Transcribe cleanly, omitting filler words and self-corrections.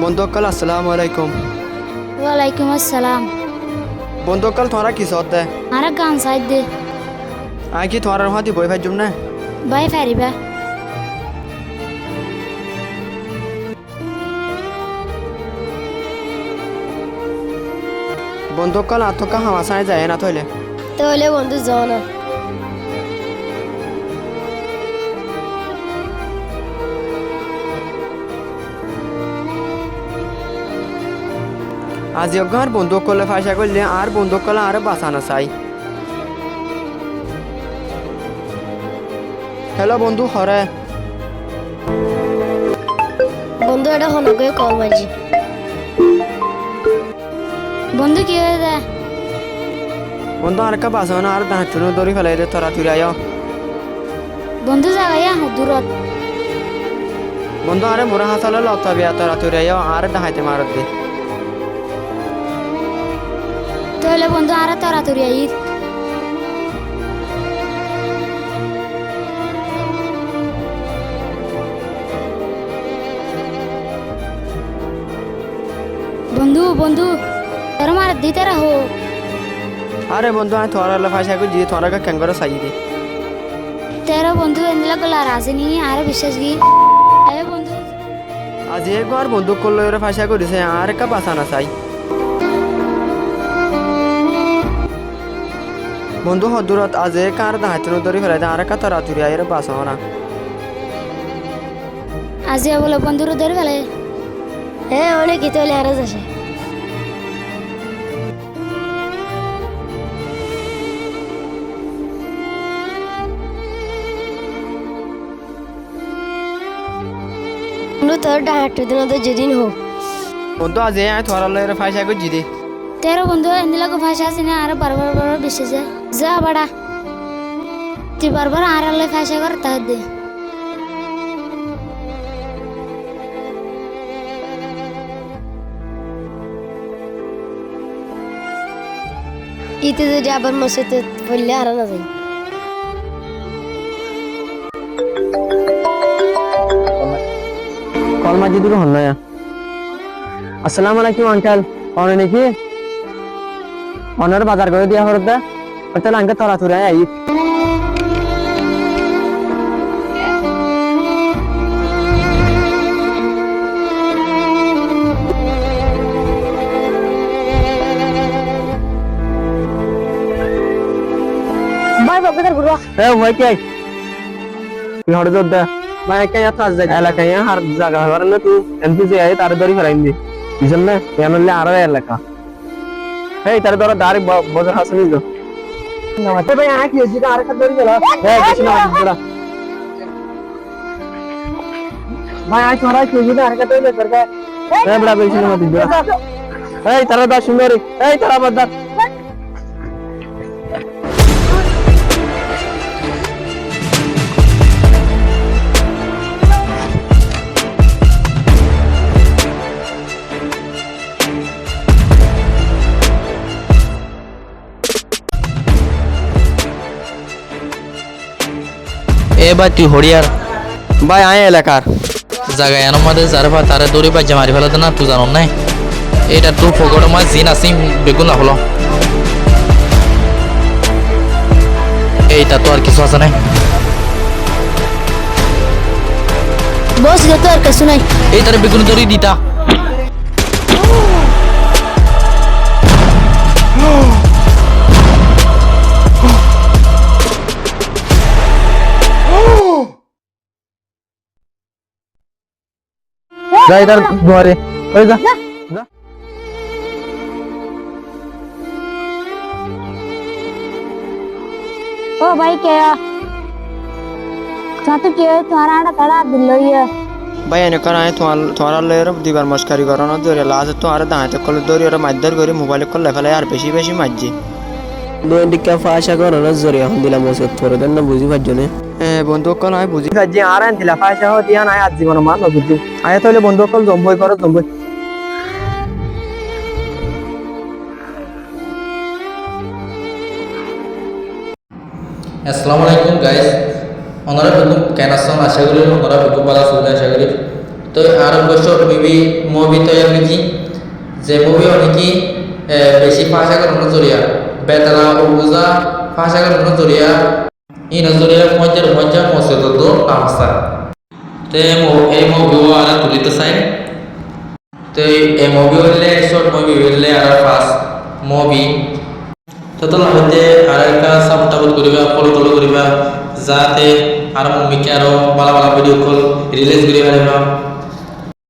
বন্ধুকাল আসসালামু আলাইকুম। ওয়ালাইকুম আসসালাম। বন্ধুকাল তোরা কি সদ দে আর গান সাইড দে আই কি তোরার হাতি বই ভাজুম না বাই ফারিবা। বন্ধুকাল আতকা হামাসায় যায় না তইলে তাহলে বন্ধু যাও না। আজ আর বন্ধুকলে ফাঁসা করলে আর বন্ধুকলে আর বাঁচানো চাই। হ্যালো বন্ধু হরে বন্ধু এটা হনকে কল বাজি। বন্ধু কি হয়ে যায়? বন্ধু আর কা বাঁচানো আর দাঁড় দড়ি ফেলাই দে তোরা তুই আয় বন্ধু জাগাইয়া দূরত। বন্ধু আরে মোরা হাসালে লতা বিয়া তোরা তুই আয় আর ডাহাইতে মারত দে। তাহলে বন্ধু আর তাড়াতাড়ি আই। বন্ধু বন্ধু তোর মার দিতে রাখো। আরে বন্ধু আমি তোরা ফাঁসা করে দিয়ে তোরা ক্যাঙ্গরে চাই দে। তেরো বন্ধু এনলা গলা রাজনী আর বিশ্বাস কি আরে বন্ধু আজ একবার বন্ধু করলে ওরা ফাঁসা করেছে আর কা বাঁচানো চাই। বন্ধু হদুরত আজ কার দাহাইতে দড়ি ফেলাই দে আর কা তোরা তুই আয় বাঁচাও না। আজি বলে বন্ধুর ধরে ফেলে। হ্যাঁ অনেক গীত হলে আরজ আসে। তোর ডাহাট দিন যেদিন হোক বন্ধু আজ আমি তোরা ফাঁসা করে জিদে। তেরো বন্ধু এনদিলাকে ফাঁসা আছে না আর বারবার বারবার বেশি যায় যা বাড়া তুই বারবার আর আল্লাহ ফাঁসা কর তার দে। ইতে যদি আবার মসজিদে বললে আর না যাই। কল মাঝে দুটো হন না। আসসালামু আলাইকুম আঙ্কেল অনে নাকি অনার বাজার করে দিয়া হরত দা তাহলে আঙ্কেল তোরা তুই আই বাই বাবার গুরু এ ভাই কে তুই হড় দা ভাই কে এত আজ এলাকা আর জায়গা হবার না তুই এমপি যে আই তার দড়ি ফেরাইন দি বুঝল না কেনলে আর এলাকা এই তার দড় দাঁড়ি বজার হাসনি গো নমস্তে ভাই আ কি হইছে আর কা দড়ি গেল এই কিছু না বড়া ভাই আই তোরা কি হইছে আর কা দড়ি সরকা এই বড়া বেশি না দিবা এই তারা দা সুন্দরী এই তারা বদা এ ভাই তুই হরিয়ার ভাই আয় এলাকার জায়গায় এর মধ্যে যার ভাই তারে দৌড়ি বাজ্যা মারি ফেলাতে না তুই জানো নাই এটা তোর ফগড় মাছ জিন আসি বেগুন না হলো এইটা তো আর কিছু আছে নাই বস গেতো আর কিছু নাই। এই তারে বেগুন দৌড়ি দিতা যাই তার ঘরে ওই যা ओ भाई क्या साथ के तुम्हारा आड़ा तड़ा दिल्लो ये ভাই এনে করা আয় তোমার লয়ের দিবার মস্কারি করানো ধরে লাজ তো আর দাঁড়াতে কল ধরে ওরা মারধর করে মোবাইলে কল লেফালে আর বেশি বেশি মারছে দোয়েন্ডিকা ফাঁসা করানো জোরে এখন দিলাম ওষুধ করে দেন না বুঝি পারজনে বন্ধু কল আমি বুঝি পারছি আর আন দিলা ফাঁসা হো দিয়া নাই আজ জীবন মান বুঝি আয় তাহলে বন্ধু কল জম্বই করো জম্বই আসসালামু আলাইকুম গাইস ওনারা বেগুন কেন আসছেন আশা করি ওনারা বেগুন বালা ফুল আশা করি তো আর শর্ট মুভি তৈরি হয়েছি যে মুভি অনেকই বেশি ভাষা করানো জরিয়া বেতলা উবুজা ভাষা করানো জরিয়া ইন জরিয়া মজার মজা মসজিদ তো লামসা তো এই মুভিও আর তুলিতে চাই তো এই মুভি হইলে শর্ট মুভি হইলে আর ফার্স্ট মুভি তো তোলা হইতে আর একটা সাপোর্ট করিবা ফলো করিবা যাতে আর মুভিকে আরো ভালো ভালো ভিডিও কল রিলিজ করিবা